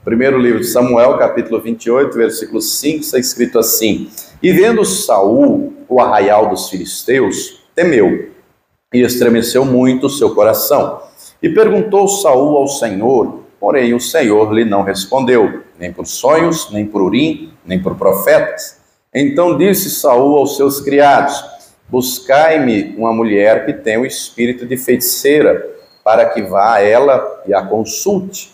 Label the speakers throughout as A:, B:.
A: Primeiro livro de Samuel, capítulo 28, versículo 5, está escrito assim: E vendo Saul o arraial dos filisteus, temeu, e estremeceu muito o seu coração. E perguntou Saul ao Senhor, porém o Senhor lhe não respondeu, nem por sonhos, nem por Urim, nem por profetas. Então disse Saul aos seus criados: Buscai-me uma mulher que tenha o espírito de feiticeira, para que vá a ela e a consulte.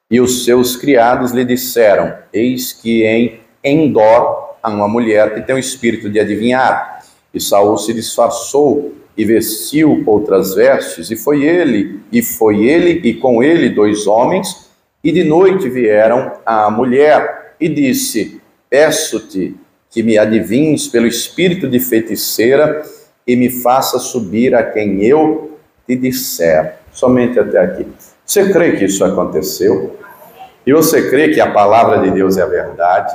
A: E os seus criados lhe disseram: Eis que em Endor há uma mulher que tem o espírito de adivinhar. E Saul se disfarçou e vestiu outras vestes, e foi ele e com ele 2 homens, e de noite vieram à mulher, e disse: Peço-te que me adivinhes pelo espírito de feiticeira, e me faça subir a quem eu te disser. Somente até aqui. Você crê que isso aconteceu? E você crê que a palavra de Deus é a verdade?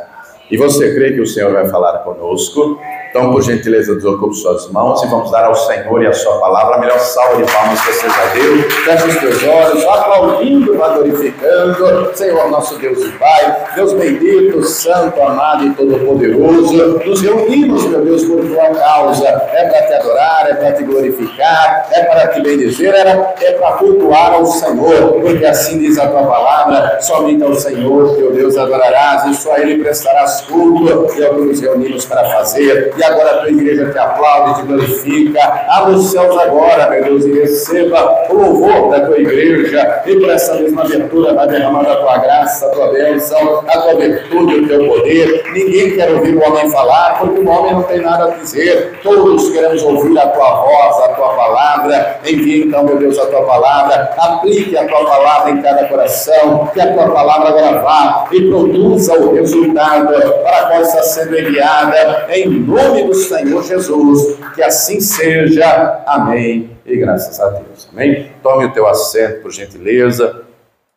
A: E você crê que o Senhor vai falar conosco? Então, por gentileza, desocupe suas mãos e vamos dar ao Senhor e a sua palavra a melhor salva de palmas que você já deu. Feche os teus olhos, vá aplaudindo, vá glorificando. Senhor, nosso Deus e Pai, Deus bendito, santo, amado e todo-poderoso, nos reunimos, meu Deus, por tua causa. É para te adorar, é para te glorificar, é para te bendizer, é para cultuar ao Senhor, porque assim diz a tua palavra: somente ao Senhor, teu Deus, adorarás, e só a Ele prestarás culto. E é o que nos reunimos para fazer. E agora a tua igreja te aplaude, te glorifica. Abra os céus agora, meu Deus, e receba o louvor da tua igreja. E por essa mesma abertura vai derramando a tua graça, a tua bênção, a tua virtude, o teu poder. Ninguém quer ouvir o homem falar, porque o homem não tem nada a dizer. Todos queremos ouvir a tua voz, a tua palavra. Envie então, meu Deus, a tua palavra. Aplique a tua palavra em cada coração. Que a tua palavra agora vá e produza o resultado para qual está sendo enviada, em nome do Senhor Jesus, que assim seja, amém, e graças a Deus, amém. Tome o teu assento, por gentileza,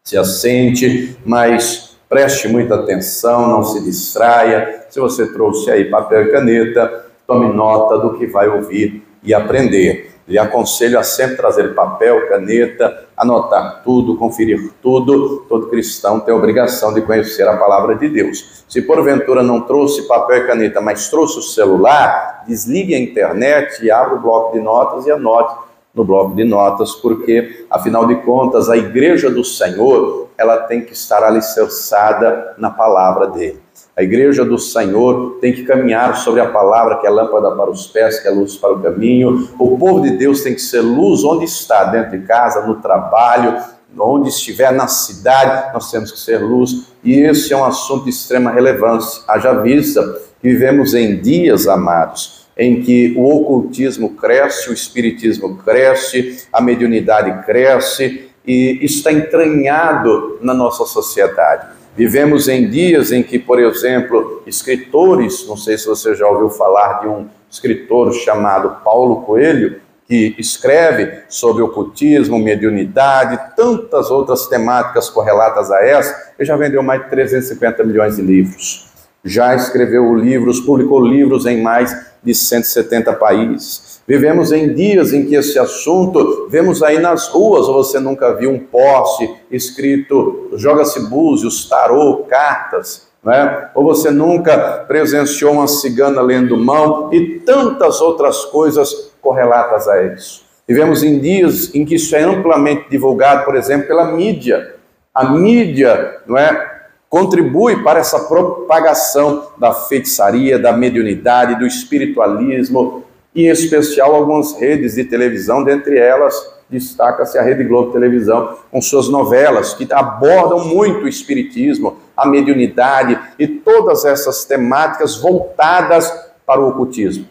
A: se assente, mas preste muita atenção, não se distraia. Se você trouxe aí papel e caneta, tome nota do que vai ouvir e aprender. Lhe aconselho a sempre trazer papel, caneta, anotar tudo, conferir tudo. Todo cristão tem a obrigação de conhecer a palavra de Deus. Se porventura não trouxe papel e caneta, mas trouxe o celular, desligue a internet e abra o bloco de notas e anote no bloco de notas, porque, afinal de contas, a igreja do Senhor, ela tem que estar alicerçada na palavra dele. A igreja do Senhor tem que caminhar sobre a palavra, que é lâmpada para os pés, que é luz para o caminho. O povo de Deus tem que ser luz onde está, dentro de casa, no trabalho, onde estiver, na cidade, nós temos que ser luz. E esse é um assunto de extrema relevância. Haja vista que vivemos em dias, amados, em que o ocultismo cresce, o espiritismo cresce, a mediunidade cresce, e está entranhado na nossa sociedade. Vivemos em dias em que, por exemplo, escritores, não sei se você já ouviu falar de um escritor chamado Paulo Coelho, que escreve sobre ocultismo, mediunidade, tantas outras temáticas correlatas a essa. Ele já vendeu mais de 350 milhões de livros. Já escreveu livros, publicou livros em mais de 170 países. Vivemos em dias em que esse assunto, vemos aí nas ruas, ou você nunca viu um poste escrito joga-se búzios, tarô, cartas, né? Ou você nunca presenciou uma cigana lendo mão e tantas outras coisas correlatas a isso. Vivemos em dias em que isso é amplamente divulgado, por exemplo, pela mídia. A mídia, não é, contribui para essa propagação da feitiçaria, da mediunidade, do espiritualismo, e em especial algumas redes de televisão, dentre elas destaca-se a Rede Globo Televisão, com suas novelas que abordam muito o espiritismo, a mediunidade e todas essas temáticas voltadas para o ocultismo.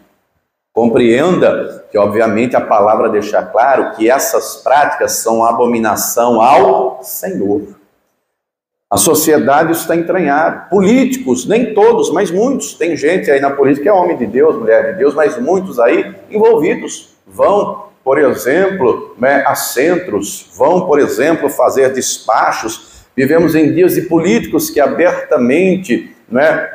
A: Compreenda que, obviamente, a palavra deixa claro que essas práticas são abominação ao Senhor. A sociedade está entranhada. Políticos, nem todos, mas muitos. Tem gente aí na política que é homem de Deus, mulher de Deus, mas muitos aí envolvidos. Vão, por exemplo, a centros, vão, por exemplo, fazer despachos. Vivemos em dias de políticos que abertamente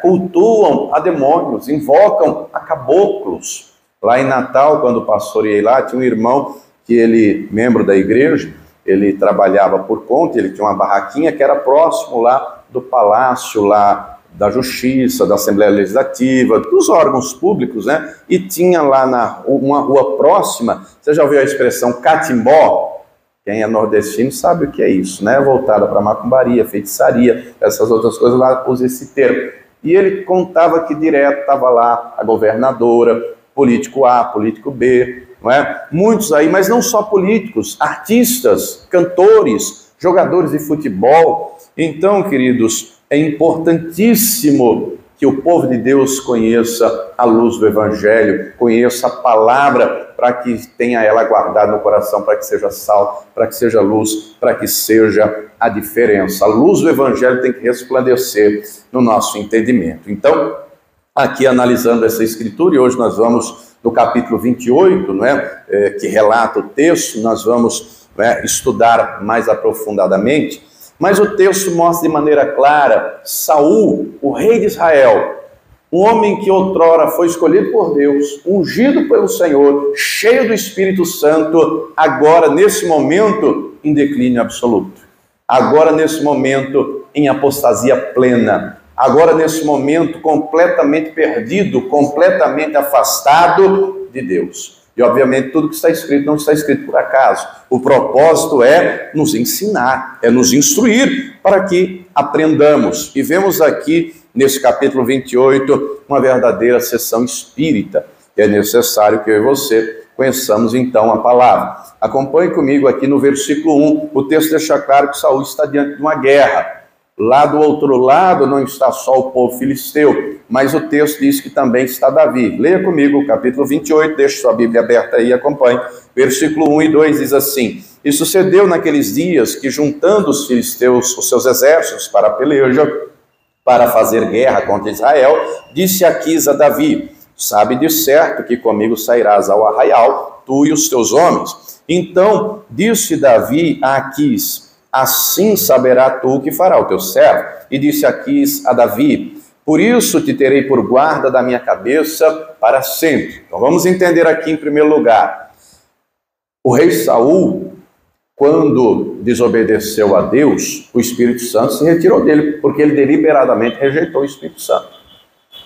A: cultuam a demônios, invocam a caboclos. Lá em Natal, quando o pastor ia lá, tinha um irmão que ele, membro da igreja, ele trabalhava por conta, ele tinha uma barraquinha que era próximo lá do palácio lá, da Justiça, da Assembleia Legislativa, dos órgãos públicos, né? E tinha lá uma rua próxima, você já ouviu a expressão catimbó? Quem é nordestino sabe o que é isso, né? Voltada para macumbaria, feitiçaria, essas outras coisas, lá usa esse termo. E ele contava que direto estava lá a governadora, político A, político B, não é? Muitos aí, mas não só políticos, artistas, cantores, jogadores de futebol. Então, queridos, é importantíssimo que o povo de Deus conheça a luz do Evangelho, conheça a palavra, para que tenha ela guardada no coração, para que seja sal, para que seja luz, para que seja a diferença. A luz do Evangelho tem que resplandecer no nosso entendimento. Então, aqui analisando essa escritura, e hoje nós vamos no capítulo 28, não é? Que relata o texto, nós vamos, não é, estudar mais aprofundadamente. Mas o texto mostra de maneira clara, Saul, o rei de Israel, um homem que outrora foi escolhido por Deus, ungido pelo Senhor, cheio do Espírito Santo, agora nesse momento em declínio absoluto, agora nesse momento em apostasia plena, agora nesse momento completamente perdido, completamente afastado de Deus. E, obviamente, tudo que está escrito não está escrito por acaso. O propósito é nos ensinar, é nos instruir para que aprendamos. E vemos aqui, nesse capítulo 28, uma verdadeira sessão espírita. E é necessário que eu e você conheçamos, então, a palavra. Acompanhe comigo aqui no versículo 1. O texto deixa claro que Saul está diante de uma guerra. Lá do outro lado não está só o povo filisteu, mas o texto diz que também está Davi. Leia comigo o capítulo 28, deixe sua Bíblia aberta aí e acompanhe. Versículo 1 e 2 diz assim: E sucedeu naqueles dias que, juntando os filisteus os seus exércitos para a peleja, para fazer guerra contra Israel, disse Aquis a Davi: Sabe de certo que comigo sairás ao arraial, tu e os teus homens. Então disse Davi a Aquis: Assim saberá tu o que fará o teu servo. E disse Aquis a Davi: Por isso te terei por guarda da minha cabeça para sempre. Então vamos entender aqui em primeiro lugar. O rei Saul, quando desobedeceu a Deus, o Espírito Santo se retirou dele, porque ele deliberadamente rejeitou o Espírito Santo.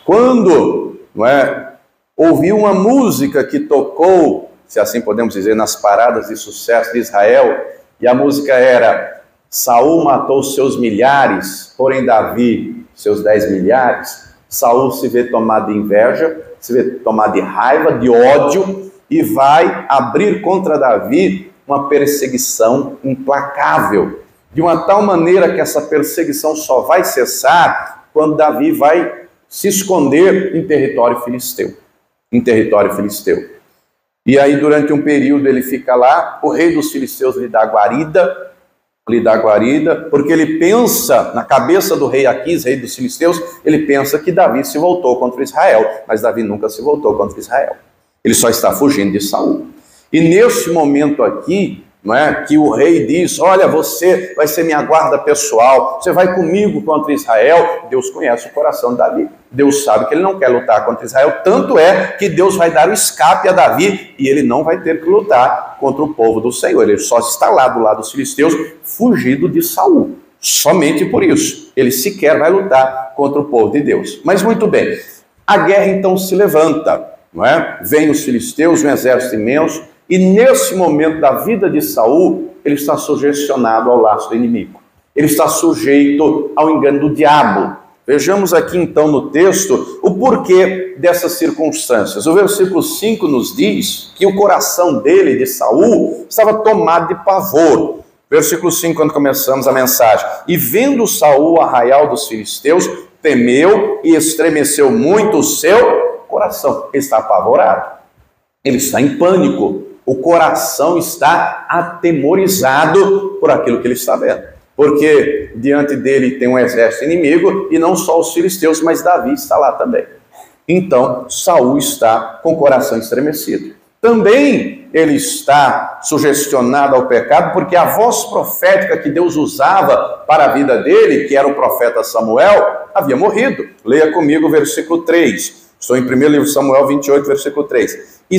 A: Quando, não é, ouviu uma música que tocou, se assim podemos dizer, nas paradas de sucesso de Israel, e a música era: Saul matou seus milhares, porém Davi seus 10 milhares. Saul se vê tomado de inveja, se vê tomado de raiva, de ódio, e vai abrir contra Davi uma perseguição implacável, de uma tal maneira que essa perseguição só vai cessar quando Davi vai se esconder em território filisteu. E aí, durante um período, ele fica lá, o rei dos filisteus lhe dá guarida, porque ele pensa, na cabeça do rei Aquis, rei dos filisteus, ele pensa que Davi se voltou contra Israel, mas Davi nunca se voltou contra Israel. Ele só está fugindo de Saul. E nesse momento aqui, não é, que o rei diz: olha, você vai ser minha guarda pessoal, você vai comigo contra Israel. Deus conhece o coração de Davi. Deus sabe que ele não quer lutar contra Israel, tanto é que Deus vai dar o escape a Davi e ele não vai ter que lutar contra o povo do Senhor. Ele só está lá do lado dos filisteus, fugido de Saul. Somente por isso. Ele sequer vai lutar contra o povo de Deus. Mas muito bem, a guerra então se levanta, não é? Vem os filisteus, um exército imenso, e nesse momento da vida de Saul, ele está sugestionado ao laço do inimigo. Ele está sujeito ao engano do diabo. Vejamos aqui então no texto o porquê dessas circunstâncias. O versículo 5 nos diz que o coração dele, de Saul, estava tomado de pavor. Versículo 5, quando começamos a mensagem: E vendo Saul o arraial dos filisteus, temeu e estremeceu muito o seu coração. Ele está apavorado, ele está em pânico, o coração está atemorizado por aquilo que ele está vendo. Porque diante dele tem um exército inimigo, e não só os filisteus, mas Davi está lá também. Então, Saul está com o coração estremecido. Também ele está sugestionado ao pecado, porque a voz profética que Deus usava para a vida dele, que era o profeta Samuel, havia morrido. Leia comigo o versículo 3. Estou em 1 livro de Samuel 28, versículo 3. E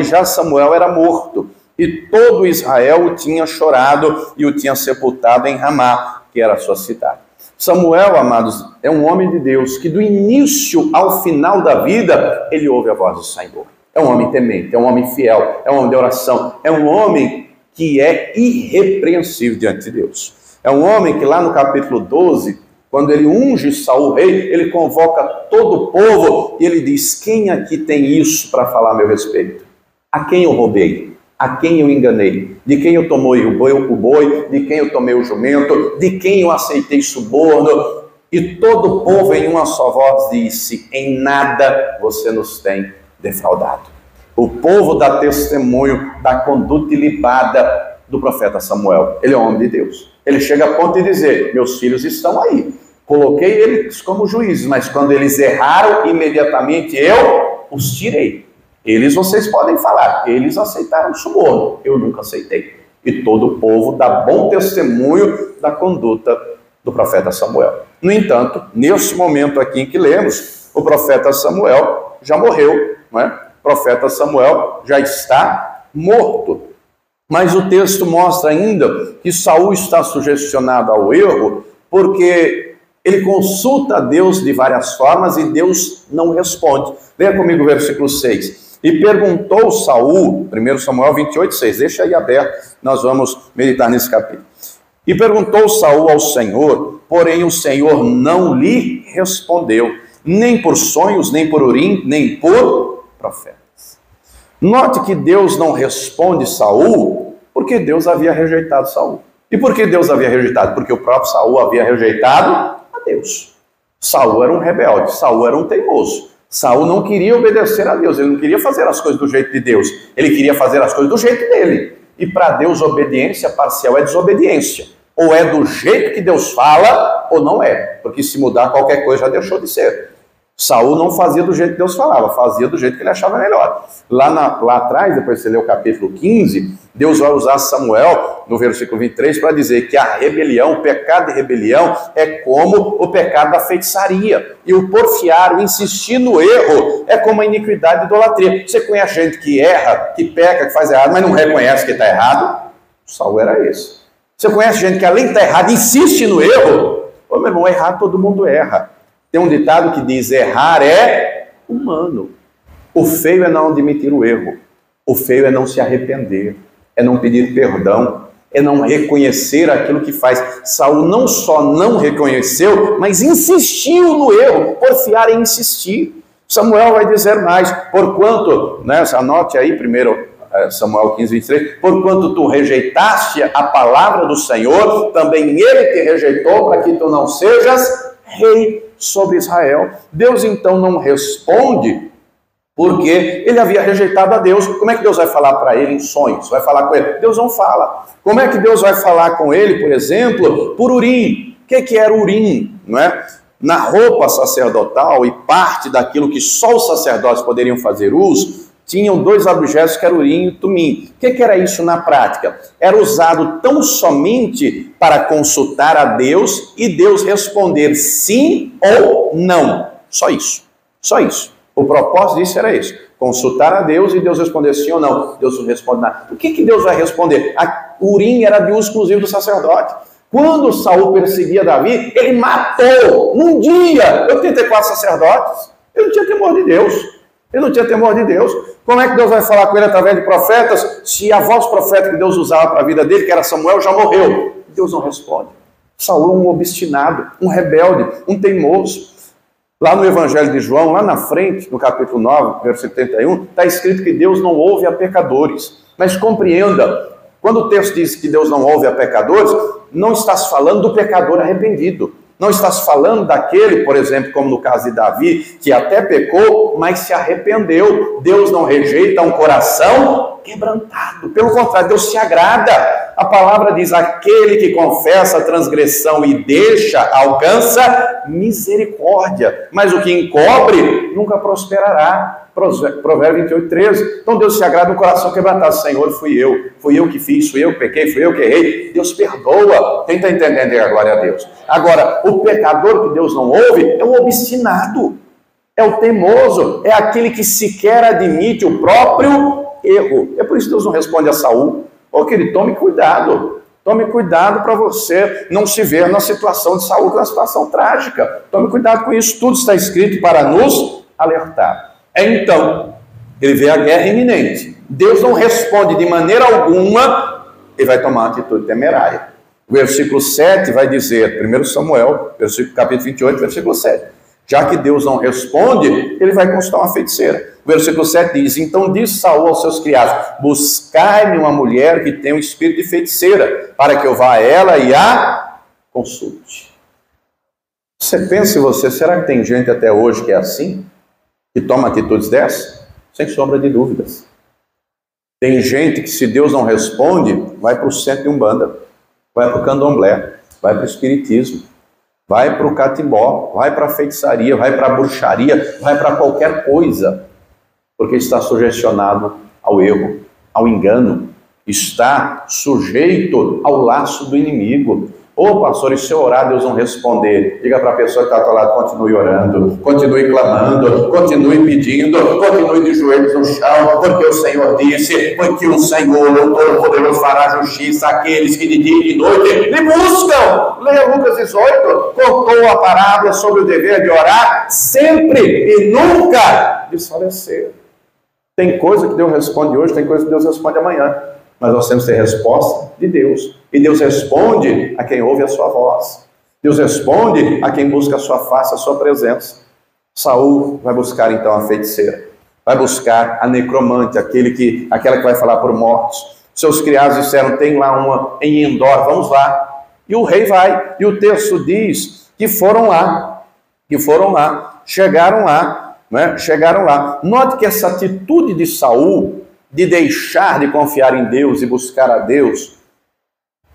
A: já Samuel era morto, e todo Israel o tinha chorado e o tinha sepultado em Ramá, que era a sua cidade. Samuel, amados, é um homem de Deus que do início ao final da vida, ele ouve a voz do Senhor. É um homem temente, é um homem fiel, é um homem de oração, é um homem que é irrepreensível diante de Deus. É um homem que lá no capítulo 12, quando ele unge Saul rei, ele convoca todo o povo e ele diz: quem aqui tem isso para falar a meu respeito? A quem eu roubei? A quem eu enganei? De quem eu tomei o boi? De quem eu tomei o jumento? De quem eu aceitei suborno? E todo o povo em uma só voz disse: em nada você nos tem defraudado. O povo dá testemunho da conduta ilibada do profeta Samuel. Ele é homem de Deus. Ele chega a ponto de dizer: meus filhos estão aí, coloquei eles como juízes, mas quando eles erraram, imediatamente eu os tirei. Eles, vocês podem falar, eles aceitaram suborno, eu nunca aceitei. E todo o povo dá bom testemunho da conduta do profeta Samuel. No entanto, nesse momento aqui em que lemos, o profeta Samuel já morreu, não é? O profeta Samuel já está morto. Mas o texto mostra ainda que Saul está sugestionado ao erro, porque ele consulta a Deus de várias formas e Deus não responde. Leia comigo o versículo 6. E perguntou Saul, 1 Samuel 28, 6, deixa aí aberto, nós vamos meditar nesse capítulo. E perguntou Saul ao Senhor, porém o Senhor não lhe respondeu, nem por sonhos, nem por Urim, nem por profetas. Note que Deus não responde Saul, porque Deus havia rejeitado Saul. E por que Deus havia rejeitado? Porque o próprio Saul havia rejeitado a Deus. Saul era um rebelde, Saul era um teimoso. Saul não queria obedecer a Deus, ele não queria fazer as coisas do jeito de Deus, ele queria fazer as coisas do jeito dele. E para Deus, obediência parcial é desobediência. Ou é do jeito que Deus fala, ou não é. Porque se mudar qualquer coisa, já deixou de ser. Saul não fazia do jeito que Deus falava, fazia do jeito que ele achava melhor. Lá atrás, depois você lê o capítulo 15, Deus vai usar Samuel, no versículo 23, para dizer que a rebelião, o pecado de rebelião, é como o pecado da feitiçaria. E o porfiar, o insistir no erro, é como a iniquidade e idolatria. Você conhece gente que erra, que peca, que faz errado, mas não reconhece que está errado? Saul era esse. Você conhece gente que além de estar errado, insiste no erro? Ô meu irmão, errar todo mundo erra. Tem um ditado que diz: errar é humano. O feio é não admitir o erro. O feio é não se arrepender. É não pedir perdão. É não reconhecer aquilo que faz. Saul não só não reconheceu, mas insistiu no erro. Porfiar é insistir. Samuel vai dizer mais. Porquanto, né, anote aí primeiro Samuel 15, 23. Porquanto tu rejeitaste a palavra do Senhor, também ele te rejeitou para que tu não sejas rei sobre Israel. Deus então não responde porque ele havia rejeitado a Deus. Como é que Deus vai falar para ele em sonhos? Vai falar com ele? Deus não fala. Como é que Deus vai falar com ele, por exemplo, por Urim? O que era Urim? Não é? Na roupa sacerdotal e parte daquilo que só os sacerdotes poderiam fazer uso, tinham dois objetos que eram Urim e Tumim. O que era isso na prática? Era usado tão somente para consultar a Deus e Deus responder sim ou não. Só isso. Só isso. O propósito disso era isso. Consultar a Deus e Deus responder sim ou não. Deus não responde nada. O que Deus vai responder? A Urim era de uso exclusivo do sacerdote. Quando Saul perseguia Davi, ele matou num dia 84 sacerdotes. Ele não tinha temor de Deus. Ele não tinha temor de Deus. Como é que Deus vai falar com ele através de profetas, se a voz profética que Deus usava para a vida dele, que era Samuel, já morreu? Deus não responde. Saul é um obstinado, um rebelde, um teimoso. Lá no Evangelho de João, lá na frente, no capítulo 9, versículo 31, está escrito que Deus não ouve a pecadores. Mas compreenda, quando o texto diz que Deus não ouve a pecadores, não está se falando do pecador arrependido. Não está se falando daquele, por exemplo, como no caso de Davi, que até pecou, mas se arrependeu. Deus não rejeita um coração quebrantado. Pelo contrário, Deus se agrada. A palavra diz: aquele que confessa a transgressão e deixa, alcança misericórdia. Mas o que encobre nunca prosperará. Provérbio 28, 13. Então Deus se agrada no coração quebrantado. Senhor, fui eu que fiz, fui eu que pequei, fui eu que errei. Deus perdoa. Quem está entendendo a glória a Deus? Agora, o pecador que Deus não ouve é o obstinado, é o teimoso, é aquele que sequer admite o próprio erro. É por isso que Deus não responde a Saul. Ou que ele tome cuidado. Tome cuidado para você não se ver na situação de Saul, que é uma situação trágica. Tome cuidado com isso, tudo está escrito para nos alertar. Então, ele vê a guerra iminente. Deus não responde de maneira alguma, ele vai tomar uma atitude temerária. O versículo 7 vai dizer, 1 Samuel, capítulo 28, versículo 7. Já que Deus não responde, ele vai consultar uma feiticeira. O versículo 7 diz, então disse Saul aos seus criados, buscai-me uma mulher que tenha um espírito de feiticeira, para que eu vá a ela e a consulte. Você pensa em você, será que tem gente até hoje que é assim? Que toma atitudes dessas? Sem sombra de dúvidas. Tem gente que, se Deus não responde, vai para o centro de Umbanda, vai para o candomblé, vai para o espiritismo, vai para o catimbó, vai para a feitiçaria, vai para a bruxaria, vai para qualquer coisa, porque está sugestionado ao erro, ao engano, está sujeito ao laço do inimigo. Ô pastor, e se eu orar, Deus não responder? Diga para a pessoa que está ao teu lado, continue orando, continue clamando, continue pedindo, continue de joelhos no chão, porque o Senhor disse, porque o Senhor, o Todo-Poderoso, fará justiça àqueles que de dia e de noite lhe buscam. Leia Lucas 18, contou a parábola sobre o dever de orar sempre e nunca desfalecer. Tem coisa que Deus responde hoje, tem coisa que Deus responde amanhã. Mas nós temos que ter resposta de Deus. E Deus responde a quem ouve a sua voz. Deus responde a quem busca a sua face, a sua presença. Saul vai buscar então a feiticeira. Vai buscar a necromante, aquela que vai falar por mortos. Seus criados disseram, tem lá uma em Endor, vamos lá. E o rei vai. E o texto diz que foram lá. Chegaram lá. Né? Chegaram lá. Note que essa atitude de Saul, de deixar de confiar em Deus e buscar a Deus,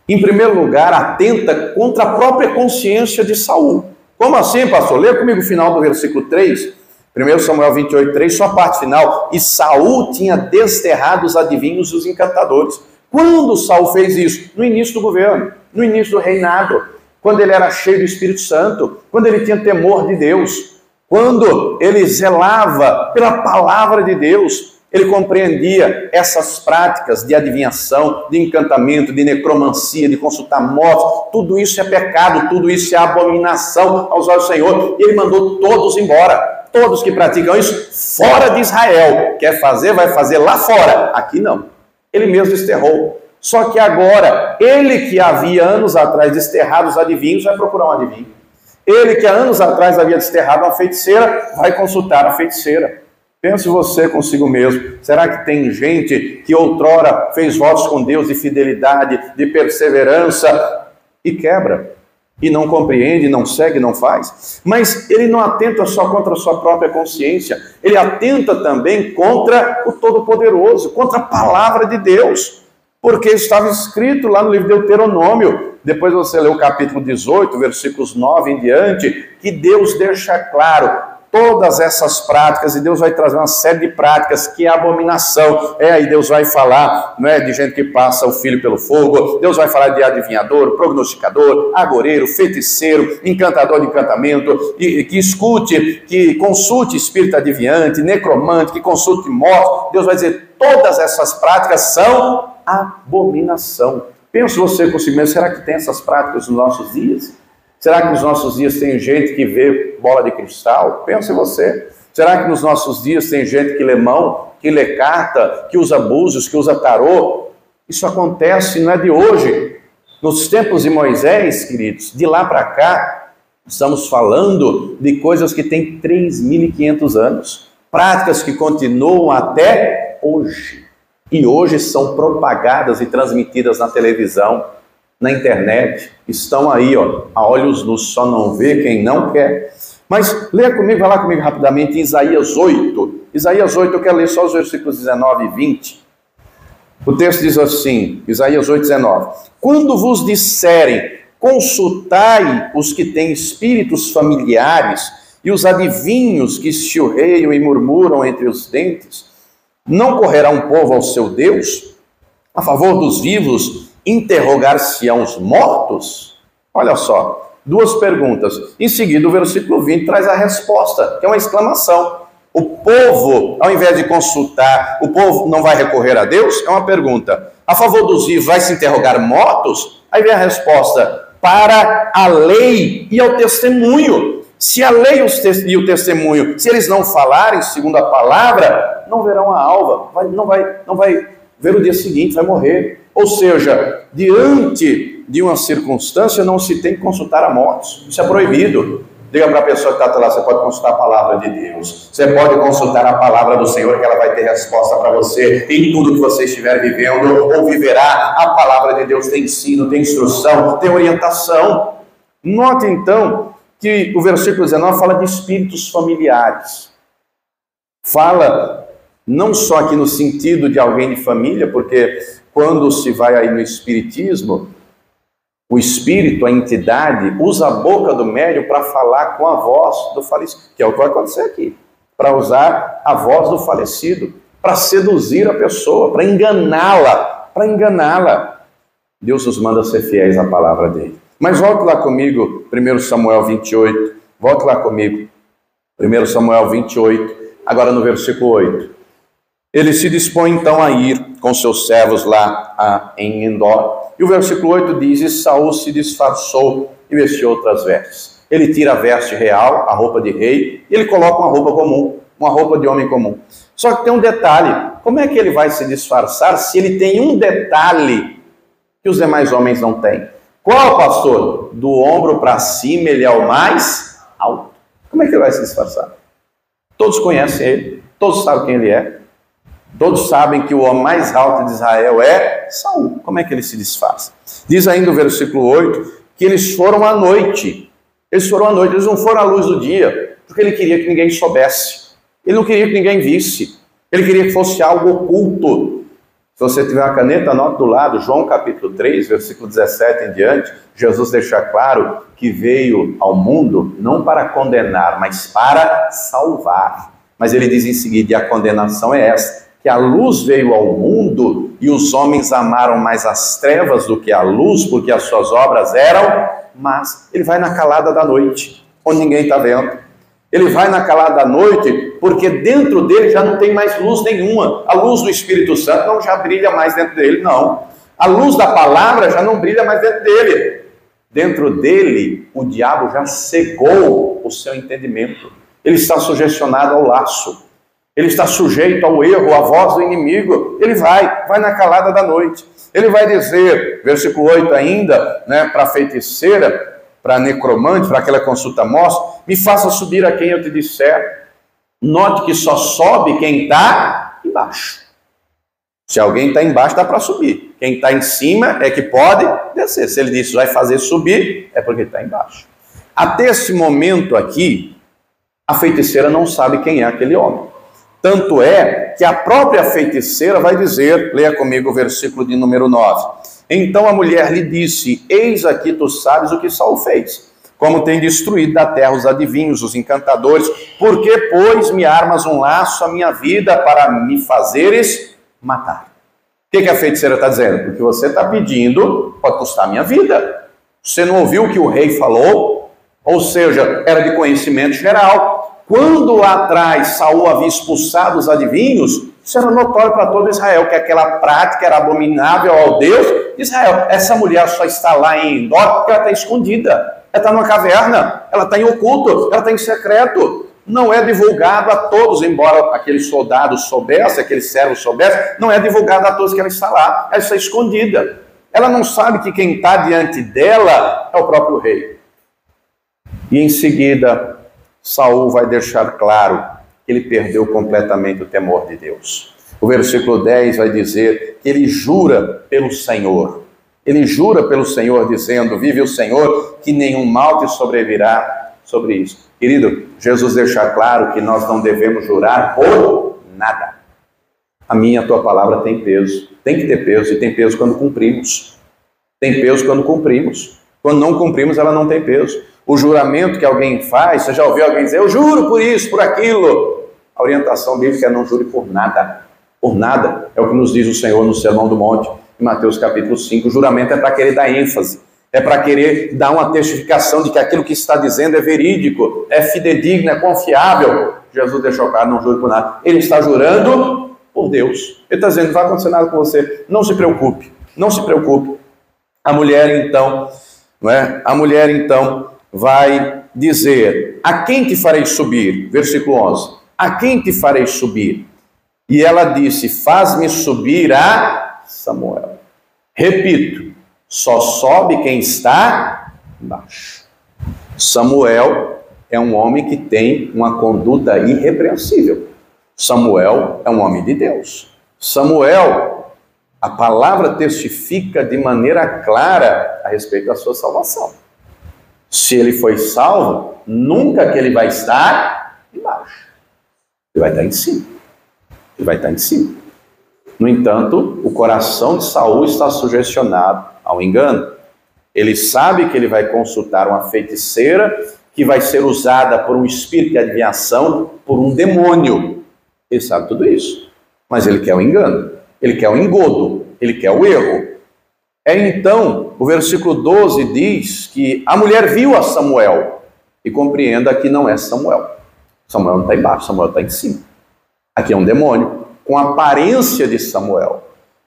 A: em primeiro lugar, atenta contra a própria consciência de Saul. Como assim, pastor? Leia comigo o final do versículo 3, 1 Samuel 28, 3, só a parte final. E Saul tinha desterrado os adivinhos e os encantadores. Quando Saul fez isso? No início do governo, no início do reinado, quando ele era cheio do Espírito Santo, quando ele tinha temor de Deus, quando ele zelava pela palavra de Deus. Ele compreendia essas práticas de adivinhação, de encantamento, de necromancia, de consultar mortos. Tudo isso é pecado, tudo isso é abominação aos olhos do Senhor. E ele mandou todos embora. Todos que praticam isso fora de Israel. Quer fazer, vai fazer lá fora. Aqui não. Ele mesmo desterrou. Só que agora, ele que havia anos atrás desterrado os adivinhos, vai procurar um adivinho. Ele que há anos atrás havia desterrado uma feiticeira, vai consultar a feiticeira. Pense você consigo mesmo, será que tem gente que outrora fez votos com Deus de fidelidade, de perseverança e quebra, e não compreende, não segue, não faz? Mas ele não atenta só contra a sua própria consciência, ele atenta também contra o Todo-Poderoso, contra a palavra de Deus, porque estava escrito lá no livro de Deuteronômio, depois você lê o capítulo 18, versículos 9 em diante, que Deus deixa claro todas essas práticas, e Deus vai trazer uma série de práticas que é abominação. Aí Deus vai falar, né, de gente que passa o filho pelo fogo, Deus vai falar de adivinhador, prognosticador, agoreiro, feiticeiro, encantador de encantamento, que escute, que consulte espírito adivinhante, necromante, que consulte mortos. Deus vai dizer, todas essas práticas são abominação. Pense você consigo mesmo, será que tem essas práticas nos nossos dias? Será que nos nossos dias tem gente que vê bola de cristal? Pense você. Será que nos nossos dias tem gente que lê mão, que lê carta, que usa búzios, que usa tarô? Isso acontece, não é de hoje. Nos tempos de Moisés, queridos, de lá para cá, estamos falando de coisas que têm 3.500 anos. Práticas que continuam até hoje. E hoje são propagadas e transmitidas na televisão, na internet, estão aí, ó, a olhos nus, só não vê quem não quer. Mas leia comigo, vai lá comigo rapidamente, em Isaías 8. Isaías 8, eu quero ler só os versículos 19 e 20. O texto diz assim, Isaías 8, 19. Quando vos disserem, consultai os que têm espíritos familiares e os adivinhos que chilreiam e murmuram entre os dentes, não correrá um povo ao seu Deus? A favor dos vivos, interrogar-se-ão os mortos? Olha só, duas perguntas. Em seguida, o versículo 20 traz a resposta, que é uma exclamação. O povo, ao invés de consultar, o povo não vai recorrer a Deus? É uma pergunta. A favor dos vivos, vai se interrogar mortos? Aí vem a resposta: para a lei e ao testemunho. Se a lei e o testemunho, se eles não falarem segundo a palavra, não verão a alva, não vai ver o dia seguinte, vai morrer. Ou seja, diante de uma circunstância não se tem que consultar a morte. Isso é proibido. Diga para a pessoa que está lá: você pode consultar a palavra de Deus, você pode consultar a palavra do Senhor, que ela vai ter resposta para você em tudo que você estiver vivendo ou viverá. A palavra de Deus tem ensino, tem instrução, tem orientação. Note então que o versículo 19 fala de espíritos familiares. Fala não só aqui no sentido de alguém de família, porque quando se vai aí no espiritismo, o espírito, a entidade, usa a boca do médium para falar com a voz do falecido, que é o que vai acontecer aqui, para usar a voz do falecido, para seduzir a pessoa, para enganá-la, Deus nos manda ser fiéis à palavra dele. Mas volte lá comigo, 1 Samuel 28, volte lá comigo, 1 Samuel 28, agora no versículo 8. Ele se dispõe então a ir com seus servos lá em Endor. E o versículo 8 diz: e Saul se disfarçou e vestiu outras vestes. Ele tira a veste real, a roupa de rei, e ele coloca uma roupa comum, uma roupa de homem comum. Só que tem um detalhe: como é que ele vai se disfarçar se ele tem um detalhe que os demais homens não têm? Qual, pastor? Do ombro para cima ele é o mais alto. Como é que ele vai se disfarçar? Todos conhecem ele, todos sabem quem ele é. Todos sabem que o homem mais alto de Israel é Saul. Como é que ele se disfarça? Diz ainda o versículo 8 que eles foram à noite. Eles não foram à luz do dia, porque ele queria que ninguém soubesse. Ele não queria que ninguém visse. Ele queria que fosse algo oculto. Se você tiver uma caneta, anote do lado, João capítulo 3, versículo 17 em diante. Jesus deixa claro que veio ao mundo não para condenar, mas para salvar. Mas ele diz em seguida: e a condenação é esta, que a luz veio ao mundo e os homens amaram mais as trevas do que a luz, porque as suas obras eram más. Ele vai na calada da noite, onde ninguém está vendo. Ele vai na calada da noite, porque dentro dele já não tem mais luz nenhuma. A luz do Espírito Santo não já brilha mais dentro dele, não. A luz da palavra já não brilha mais dentro dele. Dentro dele, o diabo já cegou o seu entendimento. Ele está sugestionado ao laço. Ele está sujeito ao erro, à voz do inimigo. Ele vai na calada da noite. Ele vai dizer, versículo 8 ainda, para a feiticeira, para a necromante, para aquela consulta mostra: me faça subir a quem eu te disser. Note que só sobe quem está embaixo. Se alguém está embaixo, dá para subir. Quem está em cima é que pode descer. Se ele disse vai fazer subir, é porque está embaixo. Até esse momento aqui, a feiticeira não sabe quem é aquele homem. Tanto é que a própria feiticeira vai dizer, leia comigo o versículo de número 9. Então a mulher lhe disse: eis aqui tu sabes o que Saul fez, como tem destruído da terra os adivinhos, os encantadores, porque, pois, me armas um laço à minha vida para me fazeres matar. O que a feiticeira está dizendo? O que você está pedindo pode custar a minha vida. Você não ouviu o que o rei falou? Ou seja, era de conhecimento geral. Quando lá atrás Saul havia expulsado os adivinhos, isso era notório para todo Israel, que aquela prática era abominável ao Deus de Israel. Essa mulher só está lá em Endor porque ela está escondida. Ela está numa caverna, ela está em oculto, ela está em secreto. Não é divulgado a todos, embora aqueles soldados soubessem, aqueles servos soubessem, não é divulgado a todos que ela está lá. Ela está escondida. Ela não sabe que quem está diante dela é o próprio rei. E em seguida, Saul vai deixar claro que ele perdeu completamente o temor de Deus. O versículo 10 vai dizer que ele jura pelo Senhor. Ele jura pelo Senhor, dizendo: vive o Senhor, que nenhum mal te sobrevirá sobre isso. Querido, Jesus deixa claro que nós não devemos jurar por nada. A minha, a tua palavra tem peso. Tem que ter peso, e tem peso quando cumprimos. Tem peso quando cumprimos. Quando não cumprimos, ela não tem peso. O juramento que alguém faz, você já ouviu alguém dizer: eu juro por isso, por aquilo. A orientação bíblica é: não jure por nada. Por nada. É o que nos diz o Senhor no Sermão do Monte, em Mateus capítulo 5. O juramento é para querer dar ênfase. É para querer dar uma testificação de que aquilo que está dizendo é verídico, é fidedigno, é confiável. Jesus deixou claro: não jure por nada. Ele está jurando por Deus. Ele está dizendo: não vai acontecer nada com você. Não se preocupe. Não se preocupe. A mulher então, não é? A mulher então vai dizer: a quem te farei subir? Versículo 11. A quem te farei subir? E ela disse: faz-me subir a Samuel. Repito, só sobe quem está embaixo. Samuel é um homem que tem uma conduta irrepreensível. Samuel é um homem de Deus. Samuel, a palavra testifica de maneira clara a respeito da sua salvação. Se ele foi salvo, nunca que ele vai estar embaixo. Ele vai estar em cima. Ele vai estar em cima. No entanto, o coração de Saul está sugestionado ao engano. Ele sabe que ele vai consultar uma feiticeira que vai ser usada por um espírito de adivinhação, por um demônio. Ele sabe tudo isso. Mas ele quer o engano. Ele quer o engodo. Ele quer o erro. Então, o versículo 12 diz que a mulher viu a Samuel e compreenda que não é Samuel. Samuel não está embaixo, Samuel está em cima. Aqui é um demônio com aparência de Samuel.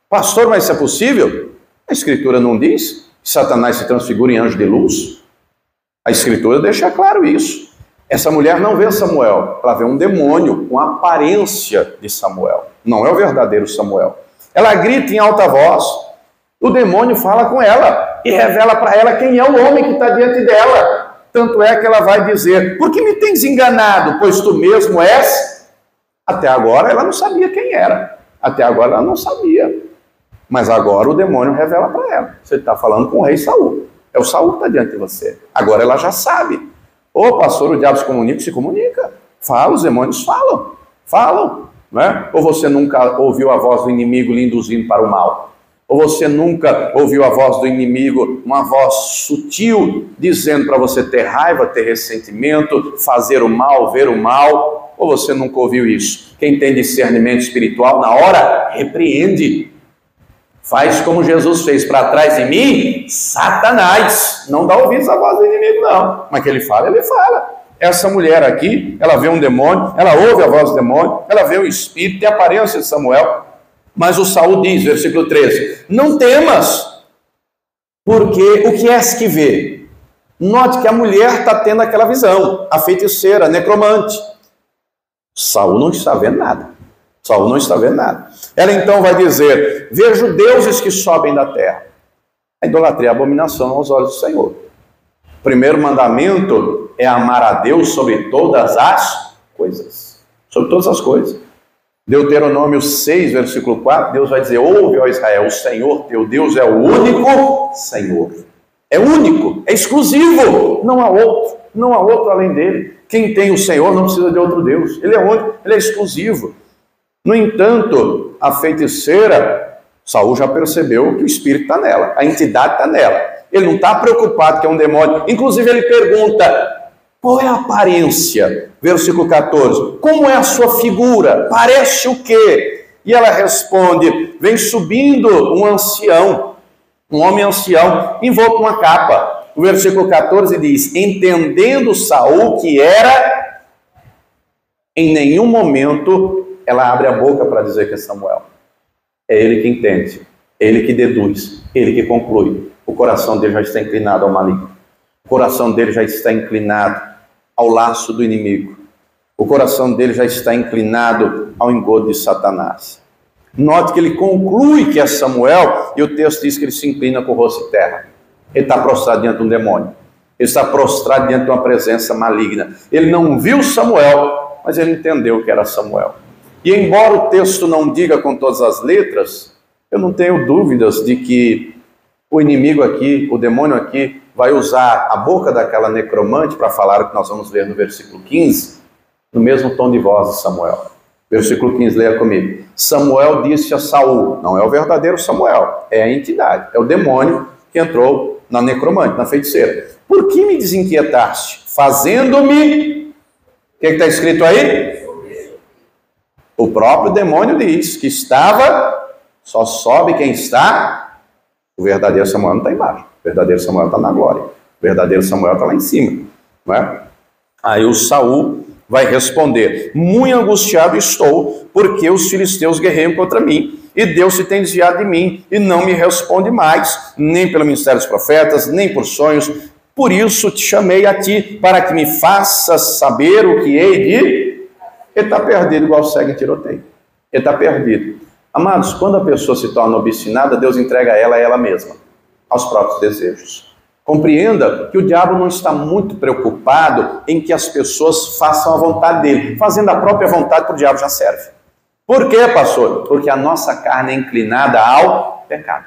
A: Pastor, mas isso é possível? A Escritura não diz que Satanás se transfigura em anjo de luz? A Escritura deixa claro isso. Essa mulher não vê Samuel, ela vê um demônio com aparência de Samuel. Não é o verdadeiro Samuel. Ela grita em alta voz. O demônio fala com ela e revela para ela quem é o homem que está diante dela. Tanto é que ela vai dizer: por que me tens enganado? Pois tu mesmo és. Até agora ela não sabia quem era. Até agora ela não sabia. Mas agora o demônio revela para ela. Você está falando com o rei Saul. É o Saul que está diante de você. Agora ela já sabe. Ô pastor, o diabo se comunica? Se comunica. Fala, os demônios falam. Falam. Não é? Ou você nunca ouviu a voz do inimigo lhe induzindo para o mal? Ou você nunca ouviu a voz do inimigo, uma voz sutil, dizendo para você ter raiva, ter ressentimento, fazer o mal, ver o mal? Ou você nunca ouviu isso? Quem tem discernimento espiritual, na hora, repreende. Faz como Jesus fez: para trás de mim, Satanás. Não dá ouvidos à voz do inimigo, não. Mas que ele fala, ele fala. Essa mulher aqui, ela vê um demônio, ela ouve a voz do demônio, ela vê o espírito, tem a aparência de Samuel. Mas o Saul diz, versículo 13: não temas, porque o que és que vê? Note que a mulher está tendo aquela visão, a feiticeira, a necromante. Saul não está vendo nada. Saul não está vendo nada. Ela então vai dizer: vejo deuses que sobem da terra. A idolatria é a abominação aos olhos do Senhor. O primeiro mandamento é amar a Deus sobre todas as coisas. Sobre todas as coisas. Deuteronômio 6, versículo 4, Deus vai dizer: ouve, ó Israel, o Senhor teu Deus é o único Senhor. É único, é exclusivo, não há outro além dele. Quem tem o Senhor não precisa de outro Deus. Ele é único, ele é exclusivo. No entanto, a feiticeira, Saul já percebeu que o espírito está nela, a entidade está nela. Ele não está preocupado que é um demônio. Inclusive ele pergunta: qual é a aparência? Versículo 14. Como é a sua figura? Parece o quê? E ela responde: vem subindo um ancião, um homem ancião, envolto em uma capa. O versículo 14 diz: entendendo Saul que era, em nenhum momento ela abre a boca para dizer que é Samuel. É ele que entende, é ele que deduz, é ele que conclui. O coração dele já está inclinado ao maligno. O coração dele já está inclinado ao laço do inimigo. O coração dele já está inclinado ao engodo de Satanás. Note que ele conclui que é Samuel, e o texto diz que ele se inclina com o rosto em terra. Ele está prostrado diante de um demônio. Ele está prostrado diante de uma presença maligna. Ele não viu Samuel, mas ele entendeu que era Samuel. E embora o texto não diga com todas as letras, eu não tenho dúvidas de que o inimigo aqui, o demônio aqui, vai usar a boca daquela necromante para falar o que nós vamos ver no versículo 15, no mesmo tom de voz de Samuel. Versículo 15, leia comigo. Samuel disse a Saul, não é o verdadeiro Samuel, é a entidade, é o demônio que entrou na necromante, na feiticeira. Por que me desinquietaste? Fazendo-me... O que está escrito aí? O próprio demônio diz que estava, só sobe quem está. O verdadeiro Samuel não está embaixo. O verdadeiro Samuel está na glória. O verdadeiro Samuel está lá em cima. Não é? Aí o Saul vai responder: muito angustiado estou, porque os filisteus guerreiam contra mim. e Deus se tem desviado de mim e não me responde mais, nem pelo ministério dos profetas, nem por sonhos. Por isso te chamei a ti, para que me faças saber o que hei de... Ele está perdido igual segue em tiroteio. Ele está perdido. Amados, quando a pessoa se torna obstinada, Deus entrega ela a ela mesma, aos próprios desejos. Compreenda que o diabo não está muito preocupado em que as pessoas façam a vontade dele. Fazendo a própria vontade para o diabo já serve. Por quê, pastor? Porque a nossa carne é inclinada ao pecado.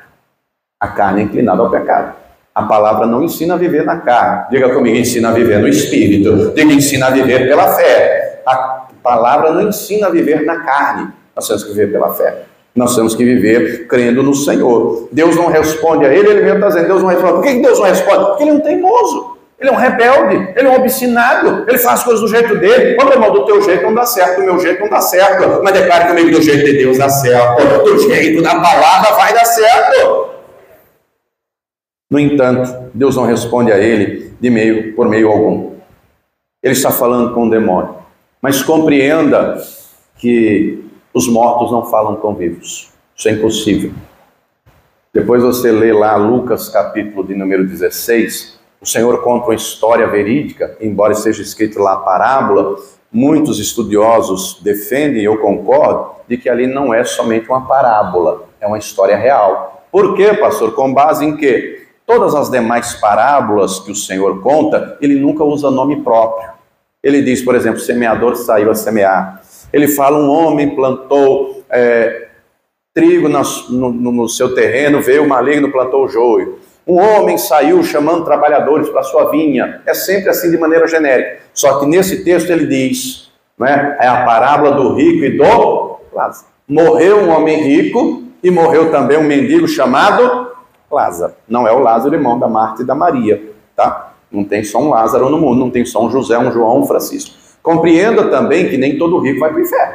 A: A carne é inclinada ao pecado. A palavra não ensina a viver na carne. Diga comigo, ensina a viver no Espírito. Diga, ensina a viver pela fé. A palavra não ensina a viver na carne. Nós temos que viver pela fé. Nós temos que viver crendo no Senhor. Deus não responde a ele, ele mesmo está dizendo, Deus não responde. Por que Deus não responde? Porque ele é um teimoso. Ele é um rebelde, ele é um obstinado, ele faz as coisas do jeito dele. Ô, meu irmão, do teu jeito não dá certo, do meu jeito não dá certo. Mas declare comigo, do jeito de Deus dá certo, do jeito da palavra vai dar certo. No entanto, Deus não responde a ele por meio algum. Ele está falando com o demônio. Mas compreenda que os mortos não falam com vivos. Isso é impossível. Depois você lê lá Lucas capítulo de número 16, o Senhor conta uma história verídica, embora esteja escrito lá a parábola. Muitos estudiosos defendem, e eu concordo, de que ali não é somente uma parábola, é uma história real. Por quê, pastor? Com base em quê? Todas as demais parábolas que o Senhor conta, ele nunca usa nome próprio. Ele diz, por exemplo, o semeador saiu a semear. Ele fala, um homem plantou trigo no seu terreno, veio o maligno, plantou o joio. Um homem saiu chamando trabalhadores para a sua vinha. É sempre assim de maneira genérica. Só que nesse texto ele diz, é a parábola do rico e do Lázaro. Morreu um homem rico e morreu também um mendigo chamado Lázaro. Não é o Lázaro, irmão da Marta e da Maria, tá? Não tem só um Lázaro no mundo, não tem só um José, um João, um Francisco. Compreenda também que nem todo rico vai para o inferno,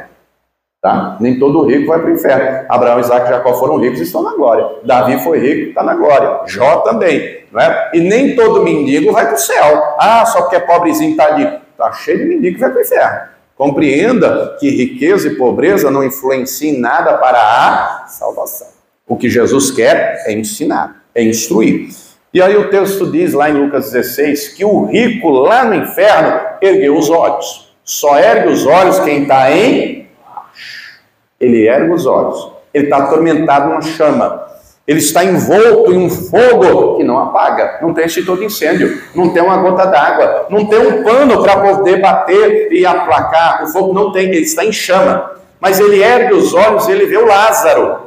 A: tá? Nem todo rico vai para o inferno. Abraão, Isaac e Jacó foram ricos e estão na glória. Davi foi rico, está na glória. Jó também, não é? E nem todo mendigo vai para o céu. Ah, só porque é pobrezinho, tadinho. Está cheio de mendigo que vai para o inferno. Compreenda que riqueza e pobreza não influenciam em nada para a salvação. O que Jesus quer é ensinar, é instruir. E aí o texto diz lá em Lucas 16 que o rico lá no inferno ergueu os olhos. Só ergue os olhos quem está em baixo. Ele ergue os olhos. Ele está atormentado numa chama. Ele está envolto em um fogo que não apaga. Não tem extintor de incêndio. Não tem uma gota d'água. Não tem um pano para poder bater e aplacar. O fogo não tem. Ele está em chama. Mas ele ergue os olhos e ele vê o Lázaro.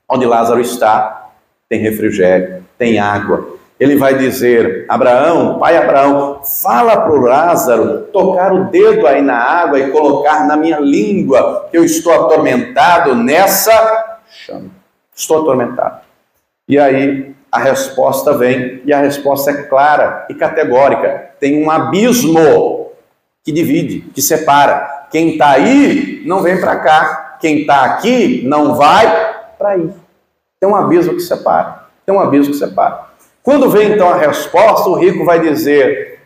A: Onde Lázaro está, tem refrigério, tem água. Ele vai dizer, Abraão, pai Abraão, fala para o Lázaro tocar o dedo aí na água e colocar na minha língua, que eu estou atormentado nessa chama. Estou atormentado. E aí a resposta vem, e a resposta é clara e categórica. Tem um abismo que divide, que separa. Quem está aí não vem para cá. Quem está aqui não vai para aí. Tem um abismo que separa. Tem um abismo que separa. Quando vem então a resposta, o rico vai dizer,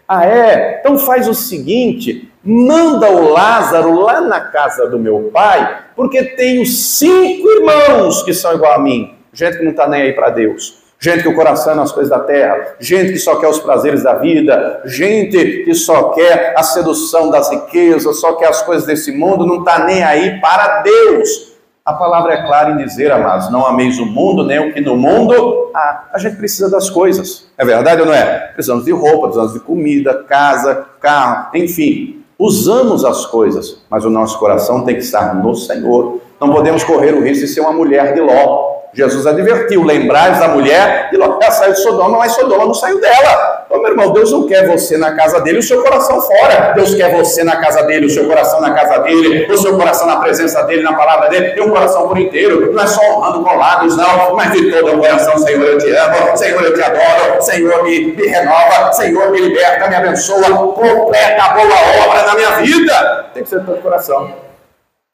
A: então faz o seguinte, manda o Lázaro lá na casa do meu pai, porque tenho 5 irmãos que são igual a mim. Gente que não está nem aí para Deus. Gente que o coração é nas coisas da terra. Gente que só quer os prazeres da vida. Gente que só quer a sedução das riquezas, só quer as coisas desse mundo, não está nem aí para Deus. A palavra é clara em dizer, amados, não ameis o mundo, nem o que no mundo há. A gente precisa das coisas. É verdade ou não é? Precisamos de roupa, precisamos de comida, casa, carro, enfim. Usamos as coisas, mas o nosso coração tem que estar no Senhor. Não podemos correr o risco de ser uma mulher de Ló. Jesus advertiu, lembrai-vos da mulher de Ló. Ela saiu de Sodoma, mas Sodoma não saiu dela. Ô meu irmão, Deus não quer você na casa dele e o seu coração fora. Deus quer você na casa dele, o seu coração na casa dele, o seu coração na presença dele, na palavra dele, e um coração por inteiro. Não é só honrando com lábios, não, mas de todo o coração. Senhor, eu te amo, Senhor, eu te adoro, Senhor, me renova, Senhor, me liberta, me abençoa, completa a boa obra na minha vida. Tem que ser todo o coração.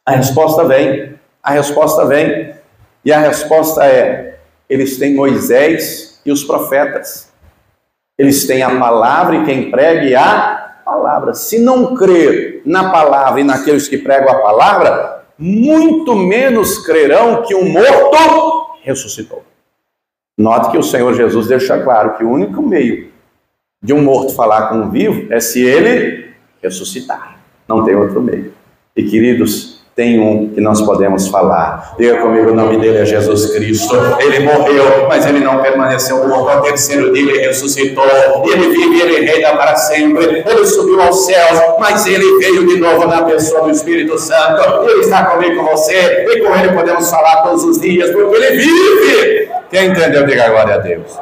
A: A resposta vem, e a resposta é, eles têm Moisés e os profetas. Eles têm a palavra e quem pregue a palavra. Se não crer na palavra e naqueles que pregam a palavra, muito menos crerão que um morto ressuscitou. Note que o Senhor Jesus deixa claro que o único meio de um morto falar com um vivo é se ele ressuscitar. Não tem outro meio. E queridos, tem um que nós podemos falar. Diga comigo, o nome dele é Jesus Cristo. Ele morreu, mas ele não permaneceu morto. Ao terceiro dia ele ressuscitou. Ele vive e ele reina para sempre. Ele subiu aos céus, mas ele veio de novo na pessoa do Espírito Santo. Ele está comigo, com você, e com ele podemos falar todos os dias, porque ele vive. Quem entendeu, diga glória a Deus.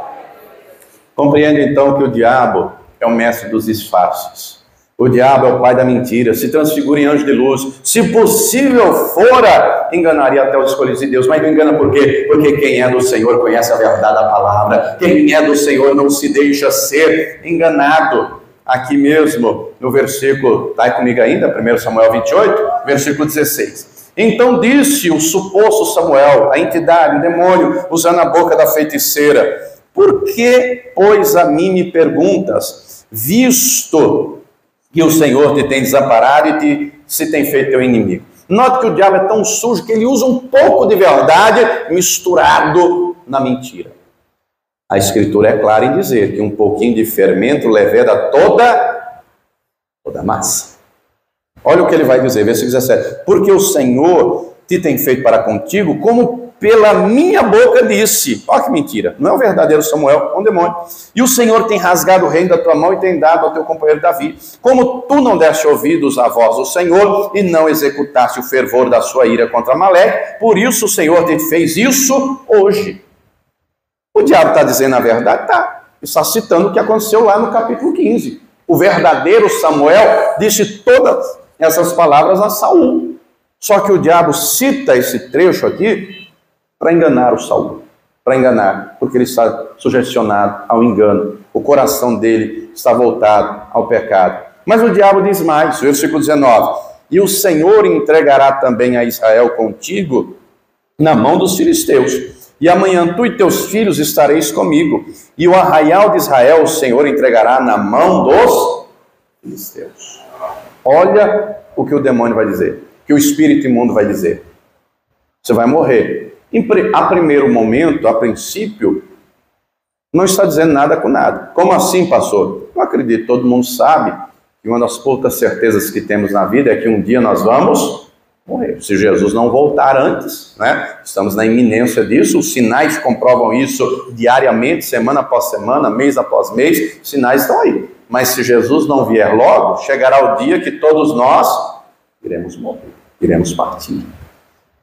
A: Compreende então que o diabo é o mestre dos disfarces. O diabo é o pai da mentira, se transfigura em anjo de luz. Se possível fora, enganaria até os escolhidos de Deus. Mas não engana por quê? Porque quem é do Senhor conhece a verdade da palavra. Quem é do Senhor não se deixa ser enganado. Aqui mesmo, no versículo, está aí comigo ainda, 1 Samuel 28, versículo 16. Então disse o suposto Samuel, a entidade, o demônio, usando a boca da feiticeira: por que, pois, a mim me perguntas, visto que o Senhor te tem desamparado e se tem feito teu inimigo? Note que o diabo é tão sujo que ele usa um pouco de verdade misturado na mentira. A Escritura é clara em dizer que um pouquinho de fermento leveda toda a massa. Olha o que ele vai dizer, versículo 17. Porque o Senhor te tem feito para contigo como pela minha boca disse. Olha que mentira, não é o verdadeiro Samuel, é um demônio. E o Senhor tem rasgado o reino da tua mão e tem dado ao teu companheiro Davi. Como tu não deste ouvidos à voz do Senhor e não executaste o fervor da sua ira contra Amaleque, por isso o Senhor te fez isso hoje. O diabo está dizendo a verdade? Está citando o que aconteceu lá no capítulo 15. O verdadeiro Samuel disse todas essas palavras a Saul. Só que o diabo cita esse trecho aqui para enganar o Saul, para enganar, porque ele está sugestionado ao engano, o coração dele está voltado ao pecado. Mas o diabo diz mais, versículo 19: e o Senhor entregará também a Israel contigo na mão dos filisteus, e amanhã tu e teus filhos estareis comigo, e o arraial de Israel o Senhor entregará na mão dos filisteus. Olha o que o demônio vai dizer, que o espírito imundo vai dizer: você vai morrer. A primeiro momento, a princípio, não está dizendo nada com nada. Como assim, pastor? Eu acredito, todo mundo sabe que uma das poucas certezas que temos na vida é que um dia nós vamos morrer. Se Jesus não voltar antes, né? Estamos na iminência disso, os sinais comprovam isso diariamente, semana após semana, mês após mês, os sinais estão aí. Mas se Jesus não vier logo, chegará o dia que todos nós iremos morrer, iremos partir.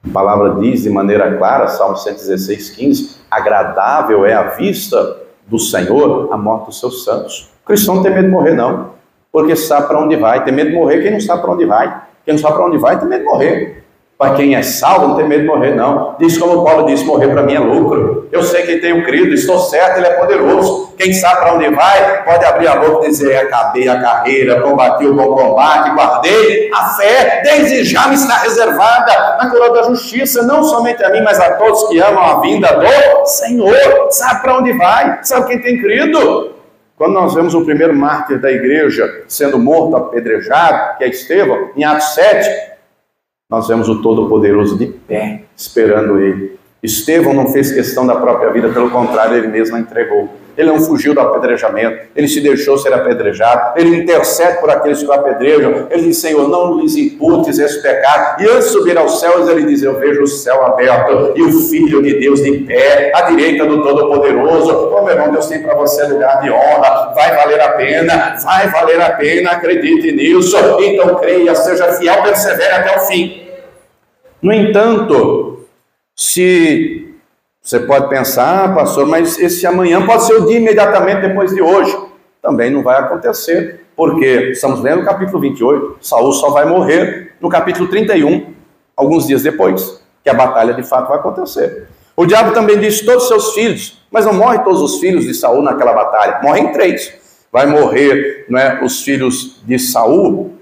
A: A palavra diz de maneira clara, Salmo 116, 15, agradável é a vista do Senhor a morte dos seus santos. O cristão não tem medo de morrer não, porque sabe para onde vai. Tem medo de morrer quem não sabe para onde vai. Quem não sabe para onde vai tem medo de morrer. Para quem é salvo não tem medo de morrer não. Diz como Paulo disse, morrer para mim é lucro. Eu sei que tenho crido, estou certo, ele é poderoso. Quem sabe para onde vai, pode abrir a boca e dizer: acabei a carreira, combati o bom combate, guardei a fé, desde já me está reservada na coroa da justiça, não somente a mim, mas a todos que amam a vinda do Senhor. Sabe para onde vai, sabe quem tem crido. Quando nós vemos o primeiro mártir da igreja sendo morto, apedrejado, que é Estevão, em Atos 7, nós vemos o Todo-Poderoso de pé, esperando ele. Estevão não fez questão da própria vida, pelo contrário, ele mesmo a entregou. Ele não fugiu do apedrejamento, ele se deixou ser apedrejado, ele intercede por aqueles que o apedrejam, ele diz: Senhor, não lhes imputes esse pecado. E antes de subir aos céus, ele diz: eu vejo o céu aberto e o Filho de Deus de pé, à direita do Todo-Poderoso. Oh, meu irmão, Deus tem para você lugar de honra, vai valer a pena, acredite nisso. Então creia, seja fiel, persevere até o fim. No entanto, se você pode pensar: pastor, mas esse amanhã pode ser o dia imediatamente depois de hoje. Também não vai acontecer, porque estamos lendo o capítulo 28, Saul só vai morrer no capítulo 31, alguns dias depois, que a batalha de fato vai acontecer. O diabo também disse: todos os seus filhos, mas não morrem todos os filhos de Saul naquela batalha, morrem 3. Vai morrer, né, os filhos de Saul,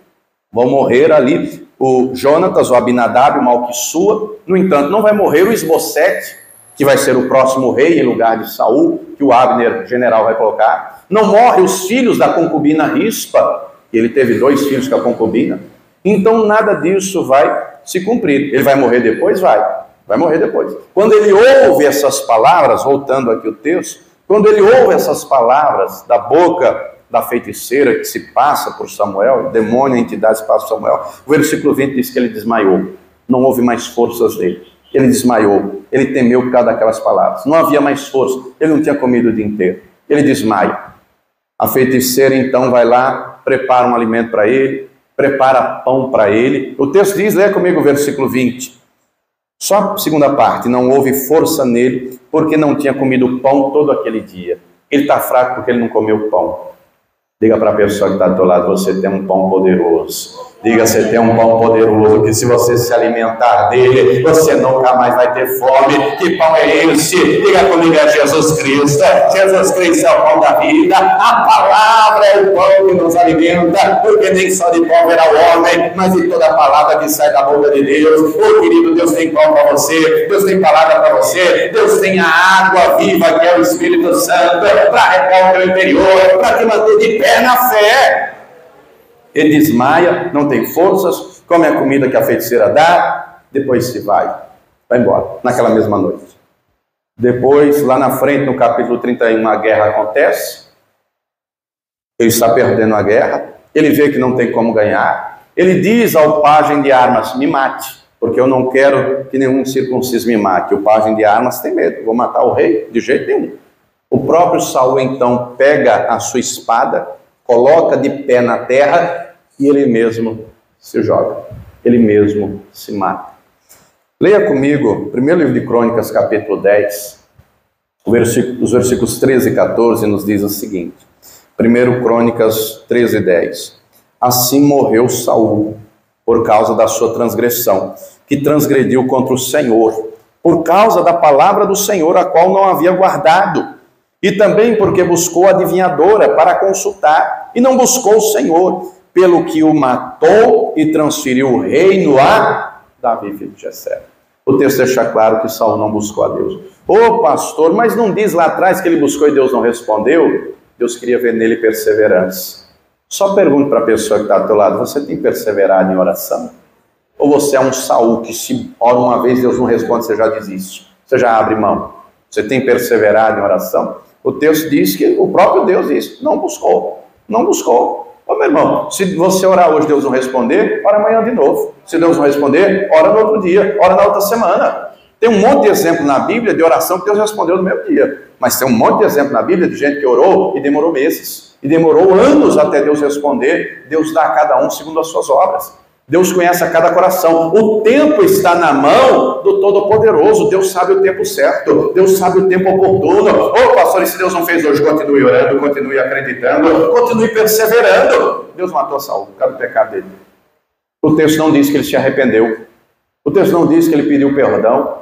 A: vão morrer ali o Jonatas, o Abinadab, o Malquissua. No entanto, não vai morrer o Esbocete, que vai ser o próximo rei em lugar de Saul, que o Abner, general, vai colocar. Não morre os filhos da concubina Rispa, que ele teve 2 filhos com a concubina. então nada disso vai se cumprir. Ele vai morrer depois? Vai morrer depois. Quando ele ouve essas palavras, voltando aqui o texto, quando ele ouve essas palavras da boca da feiticeira que se passa por Samuel, demônio, entidade se passa por Samuel, o versículo 20 diz que ele desmaiou, não houve mais forças dele, ele desmaiou, ele temeu por causa daquelas palavras, não havia mais força, ele não tinha comido o dia inteiro, ele desmaia. A feiticeira então vai lá, prepara um alimento para ele, prepara pão para ele. O texto diz, leia comigo o versículo 20, só a segunda parte, não houve força nele, porque não tinha comido pão todo aquele dia. Ele está fraco porque ele não comeu pão. Diga para a pessoa que está do teu lado, você tem um pão poderoso. Diga, você tem um pão poderoso, que se você se alimentar dele, você nunca mais vai ter fome. Que pão é esse? Diga comigo, é Jesus Cristo. Jesus Cristo é o pão da vida. A palavra é o pão que nos alimenta, porque nem só de pão verá o homem, mas de toda a palavra que sai da boca de Deus. Ô querido, Deus tem pão para você, Deus tem palavra para você, Deus tem a água viva, que é o Espírito Santo, para regar o teu interior, para te manter de pé na fé. Ele desmaia, não tem forças, come a comida que a feiticeira dá, depois se vai embora, naquela mesma noite. Depois, lá na frente, no capítulo 31, a guerra acontece, ele está perdendo a guerra, ele vê que não tem como ganhar, ele diz ao pajem de armas, me mate, porque eu não quero que nenhum circunciso me mate. O pajem de armas tem medo, vou matar o rei, de jeito nenhum. O próprio Saul, então, pega a sua espada, coloca de pé na terra e ele mesmo se joga, ele mesmo se mata. Leia comigo, primeiro livro de Crônicas, capítulo 10, os versículos 13 e 14 nos diz o seguinte, 1 Crônicas 13 e 10, assim morreu Saul por causa da sua transgressão, que transgrediu contra o Senhor, por causa da palavra do Senhor, a qual não havia guardado, e também porque buscou a adivinhadora para consultar, e não buscou o Senhor, pelo que o matou e transferiu o reino a Davi, filho de Jessé. O texto deixa claro que Saul não buscou a Deus. Ô pastor, mas não diz lá atrás que ele buscou e Deus não respondeu? Deus queria ver nele perseverança. Só pergunto para a pessoa que está do teu lado, você tem perseverado em oração? Ou você é um Saul que se ora uma vez Deus não responde, você já desiste, você já abre mão? Você tem perseverado em oração? O texto diz que o próprio Deus diz, não buscou, não buscou. Ô meu irmão, se você orar hoje e Deus não responder, ora amanhã de novo. Se Deus não responder, ora no outro dia, ora na outra semana. Tem um monte de exemplo na Bíblia de oração que Deus respondeu no mesmo dia. Mas tem um monte de exemplo na Bíblia de gente que orou e demorou meses. E demorou anos até Deus responder. Deus dá a cada um segundo as suas obras. Deus conhece a cada coração. O tempo está na mão do Todo-Poderoso. Deus sabe o tempo certo. Deus sabe o tempo oportuno. Ô pastor, e se Deus não fez hoje, continue orando, continue acreditando, continue perseverando. Deus matou Saul por causa do pecado dele. O texto não diz que ele se arrependeu. O texto não diz que ele pediu perdão.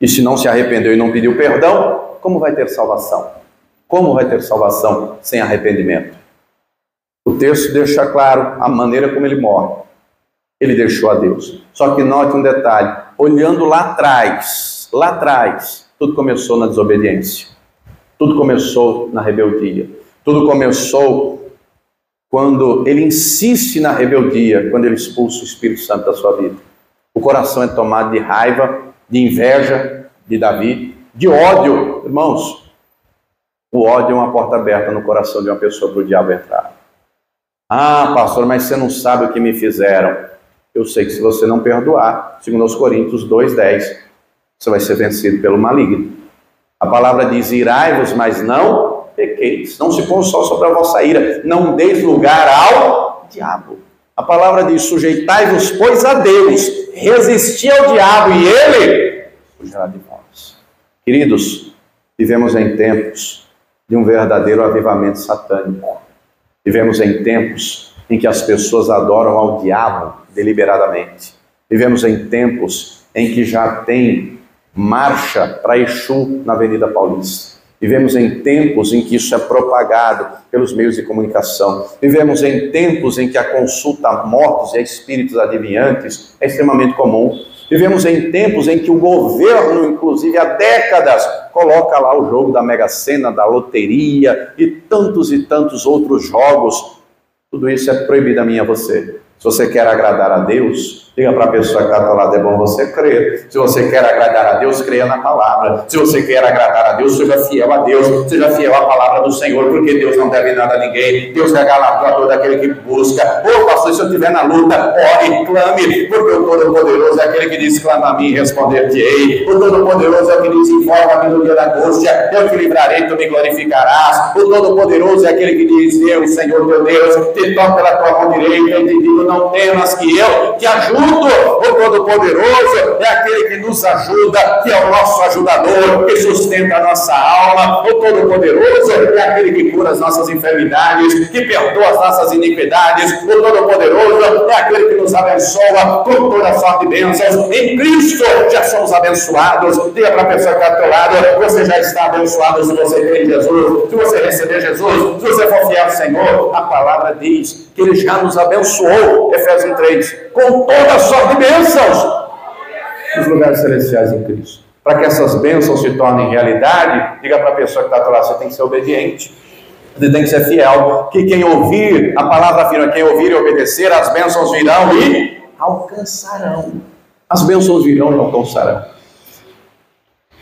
A: E se não se arrependeu e não pediu perdão, como vai ter salvação? Como vai ter salvação sem arrependimento? O texto deixa claro a maneira como ele morre. Ele deixou a Deus. Só que note um detalhe, olhando lá atrás, tudo começou na desobediência. Tudo começou na rebeldia. Tudo começou quando ele insiste na rebeldia, quando ele expulsa o Espírito Santo da sua vida. O coração é tomado de raiva, de inveja de Davi, de ódio. Irmãos, o ódio é uma porta aberta no coração de uma pessoa para o diabo entrar. Ah, pastor, mas você não sabe o que me fizeram. Eu sei que se você não perdoar, segundo aos Coríntios 2:10, você vai ser vencido pelo maligno. A palavra diz, irai-vos, mas não pequeis. Não se põe só sobre a vossa ira. Não deis lugar ao diabo. A palavra diz, sujeitai-vos, pois, a Deus. Resisti ao diabo e ele fugirá de vós. Queridos, vivemos em tempos de um verdadeiro avivamento satânico. Vivemos em tempos em que as pessoas adoram ao diabo deliberadamente. Vivemos em tempos em que já tem marcha para Exu na Avenida Paulista. Vivemos em tempos em que isso é propagado pelos meios de comunicação. Vivemos em tempos em que a consulta a mortos e a espíritos adivinhantes é extremamente comum. Vivemos em tempos em que o governo, inclusive há décadas, coloca lá o jogo da Mega Sena, da loteria e tantos outros jogos. Tudo isso é proibido a mim e a você. Se você quer agradar a Deus, diga para a pessoa que está ao lado, é bom você crer. Se você quer agradar a Deus, creia na palavra. Se você quer agradar a Deus, seja fiel a Deus, seja fiel à palavra do Senhor, porque Deus não deve nada a ninguém. Deus é galardoador daquele que busca. Ô pastor, se eu estiver na luta, ore, clame, porque o Todo-Poderoso é aquele que diz, clama a mim e responder-te-ei. O Todo-Poderoso é aquele que diz, informa-me no dia da angústia, eu te livrarei, tu me glorificarás. O Todo-Poderoso é aquele que diz, eu, Senhor teu Deus, te toco pela tua mão direita e te digo, não temas que eu te ajudo. O Todo-Poderoso é aquele que nos ajuda, que é o nosso ajudador, que sustenta a nossa alma. O Todo-Poderoso é aquele que cura as nossas enfermidades, que perdoa as nossas iniquidades. O Todo-Poderoso é aquele que nos abençoa com toda sorte de bênçãos. Em Cristo já somos abençoados. Diga para a pessoa que está ao teu lado, você já está abençoado se você crê em Jesus, se você receber Jesus, se você for fiel ao Senhor. A palavra diz que Ele já nos abençoou, Efésios 3, com toda sorte de bênçãos nos lugares celestiais em Cristo. Para que essas bênçãos se tornem realidade, diga para a pessoa que está ao teu lado, você tem que ser obediente, você tem que ser fiel, que quem ouvir, a palavra afirma, quem ouvir e obedecer, as bênçãos virão e alcançarão. As bênçãos virão e alcançarão.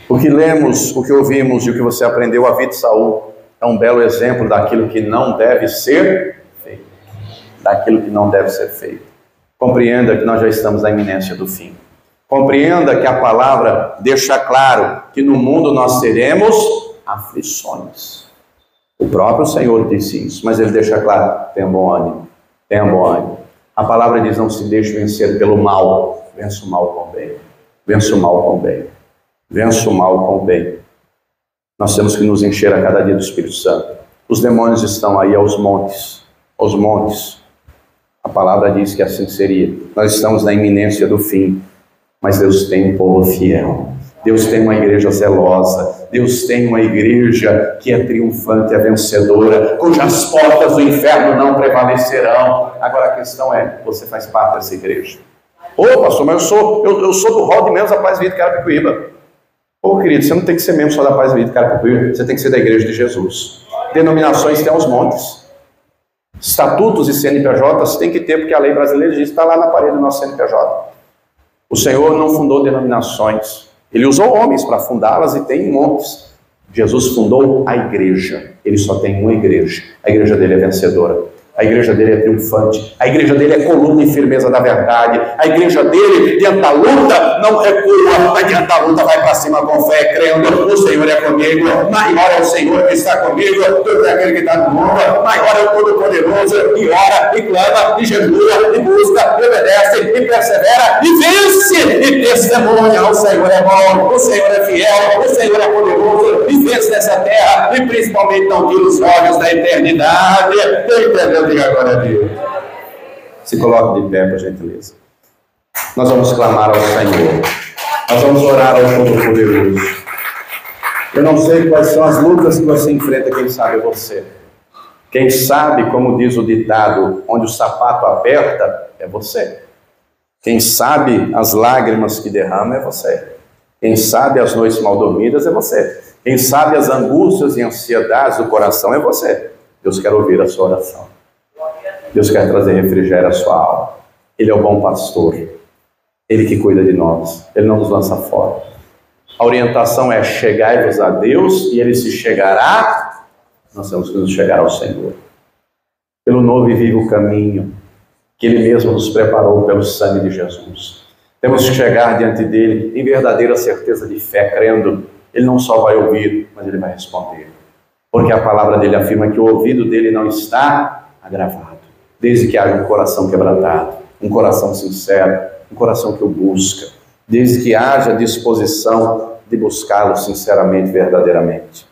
A: O que lemos, o que ouvimos e o que você aprendeu, a vida de Saul, é um belo exemplo daquilo que não deve ser feito. Daquilo que não deve ser feito. Compreenda que nós já estamos na iminência do fim. Compreenda que a palavra deixa claro que no mundo nós teremos aflições. O próprio Senhor disse isso, mas Ele deixa claro, tenha bom ânimo, tenha bom ânimo. A palavra diz, não se deixe vencer pelo mal, vença o mal com o bem, vença o mal com o bem, vença o mal com o bem. Nós temos que nos encher a cada dia do Espírito Santo. Os demônios estão aí aos montes, aos montes. A palavra diz que assim seria. Nós estamos na iminência do fim, mas Deus tem um povo fiel. Deus tem uma igreja zelosa. Deus tem uma igreja que é triunfante, é vencedora, cujas portas do inferno não prevalecerão. Agora a questão é, você faz parte dessa igreja? Ô pastor, mas eu sou do rol de membros da Paz e Vida de Carapicuíba. Ô querido, você não tem que ser membro só da Paz e Vida de Carapicuíba, você tem que ser da igreja de Jesus. Denominações tem aos montes. Estatutos e CNPJs tem que ter, porque a lei brasileira diz, está lá na parede do nosso CNPJ. O Senhor não fundou denominações. Ele usou homens para fundá-las e tem montes. Jesus fundou a igreja. Ele só tem uma igreja. A igreja dele é vencedora. A igreja dele é triunfante. A igreja dele é coluna e firmeza da verdade. A igreja dele, diante da luta, não recua. Mas diante da luta vai para cima com fé, crendo. O Senhor é comigo. Maior é o Senhor que está comigo do que aquele que está no mundo. Maior é o Todo-Poderoso. E ora, e clama, e jejua, e busca, e obedece, e persevera, e vence. E testemunha. O Senhor é bom. O Senhor é fiel. O Senhor é poderoso. E vence nessa terra. E principalmente não tira os olhos da eternidade. Entendeu? Diga agora a Deus. Se coloque de pé, por gentileza. Nós vamos clamar ao Senhor. Nós vamos orar ao Todo-Poderoso. Eu não sei quais são as lutas que você enfrenta, quem sabe é você. Quem sabe, como diz o ditado, onde o sapato aperta, é você. Quem sabe as lágrimas que derrama, é você. Quem sabe as noites mal dormidas, é você. Quem sabe as angústias e ansiedades do coração, é você. Deus quer ouvir a sua oração. Deus quer trazer refrigério à sua alma. Ele é o bom pastor. Ele que cuida de nós. Ele não nos lança fora. A orientação é chegai-vos a Deus e Ele se chegará. Nós temos que nos chegar ao Senhor. Pelo novo e vivo caminho que Ele mesmo nos preparou pelo sangue de Jesus. Temos que chegar diante dEle em verdadeira certeza de fé, crendo. Ele não só vai ouvir, mas Ele vai responder. Porque a palavra dEle afirma que o ouvido dEle não está agravado. Desde que haja um coração quebrantado, um coração sincero, um coração que o busca, desde que haja disposição de buscá-lo sinceramente, verdadeiramente.